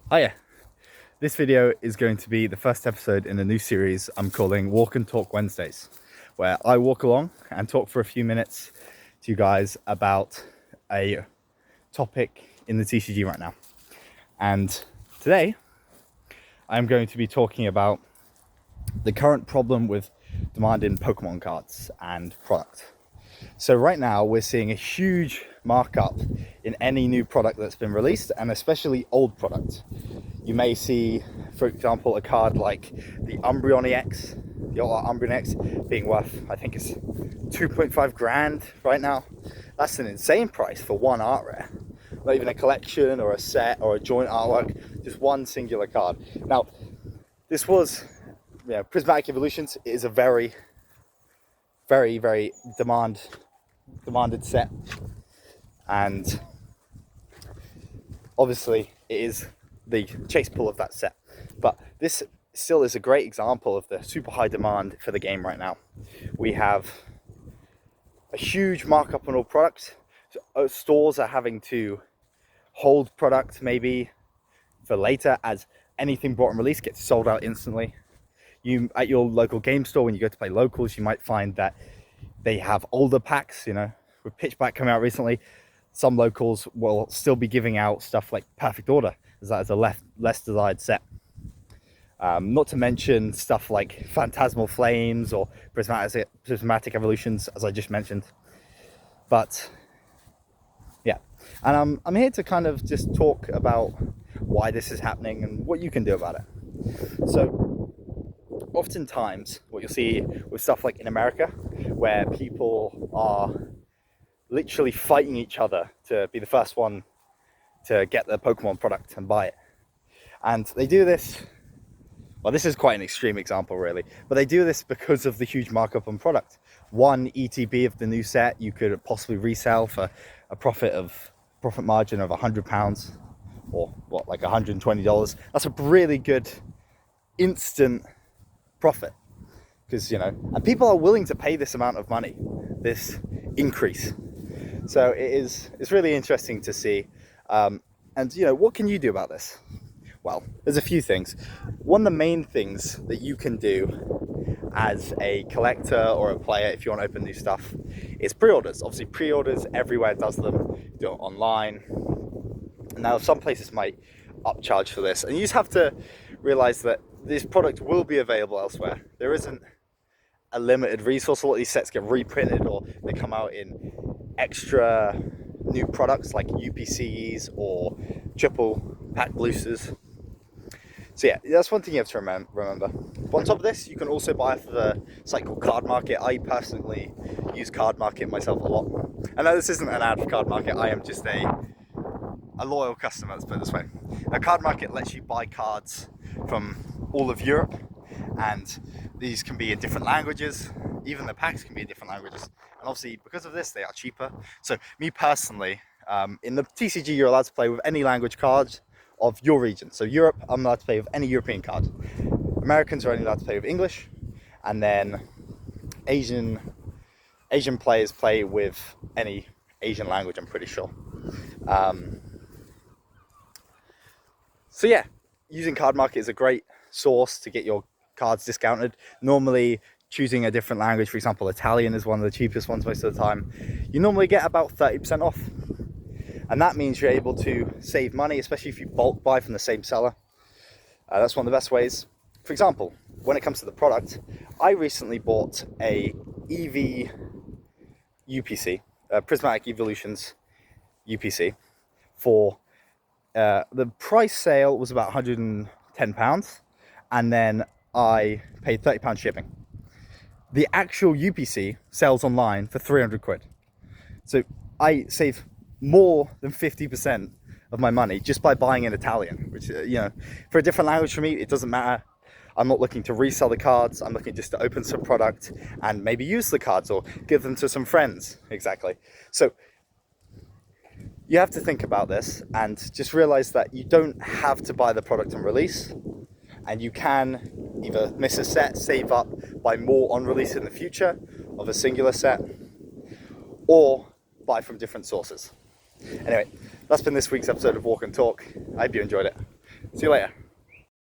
Hiya. This video is going to be the first episode in a new series I'm calling Walk and Talk Wednesdays, where I walk along and talk for a few minutes to you guys about a topic in the TCG right now. And today I'm going to be talking about the current problem with demand in Pokemon cards and product. So right now we're seeing a huge markup in any new product that's been released, and especially old product. You may see, for example, a card like the Umbreon EX, the Umbreon EX being worth, I think it's 2.5 grand right now. That's an insane price for one art rare. Not even a collection or a set or a joint artwork, just one singular card. Now, this was, Prismatic Evolutions is a very demanded set, and obviously it is the chase pull of that set, but this still is a great example of the super high demand for the game right now. We have a huge markup on all products. So stores are having to hold product maybe for later, as anything bought and released gets sold out instantly. You at your local game store, when you go to play locals, you might find that they have older packs, with Pitchback coming out recently. Some locals will still be giving out stuff like Perfect Order, as that is a less desired set. Not to mention stuff like Phantasmal Flames or Prismatic Evolutions, as I just mentioned. But yeah, and I'm here to kind of just talk about why this is happening and what you can do about it. So oftentimes what you'll see with stuff like in America, where people are literally fighting each other to be the first one to get the Pokemon product and buy it. And they do this, well, this is quite an extreme example really, but they do this because of the huge markup on product. One ETB of the new set you could possibly resell for a profit margin of £100, or what, like $120. That's a really good instant profit, because and people are willing to pay this amount of money, this increase. So it's really interesting to see. And what can you do about this? Well, there's a few things. One of the main things that you can do as a collector or a player, if you want to open new stuff, is pre-orders. Obviously, pre-orders everywhere does them. You do it online. Now, some places might upcharge for this, and you just have to realize that this product will be available elsewhere. There isn't a limited resource. A lot of these sets get reprinted, or they come out in extra new products like UPCs or triple pack boosters. So yeah, that's one thing you have to remember. But on top of this, you can also buy for the site called Card Market. I personally use Card Market myself a lot. I know this isn't an ad for Card Market. I am just a loyal customer, let's put it this way. Now, Card Market lets you buy cards from all of Europe, and these can be in different languages. Even the packs can be in different languages, and obviously because of this they are cheaper. So me personally, in the TCG you're allowed to play with any language cards of your region. So Europe, I'm allowed to play with any European card. Americans are only allowed to play with English, and then Asian players play with any Asian language, I'm pretty sure. So yeah, using Card Market is a great source to get your cards discounted. Normally, choosing a different language, for example, Italian is one of the cheapest ones most of the time. You normally get about 30% off. And that means you're able to save money, especially if you bulk buy from the same seller. That's one of the best ways. For example, when it comes to the product, I recently bought a EV UPC, Prismatic Evolutions UPC, for the price sale was about £110, and then I paid £30 shipping. The actual UPC sells online for 300 quid. So I save more than 50% of my money just by buying in Italian, which, for a different language for me, it doesn't matter. I'm not looking to resell the cards. I'm looking just to open some product and maybe use the cards or give them to some friends. Exactly. So you have to think about this and just realize that you don't have to buy the product on release, and you can either miss a set, save up, buy more on release in the future of a singular set, or buy from different sources. Anyway, that's been this week's episode of Walk and Talk. I hope you enjoyed it. See you later.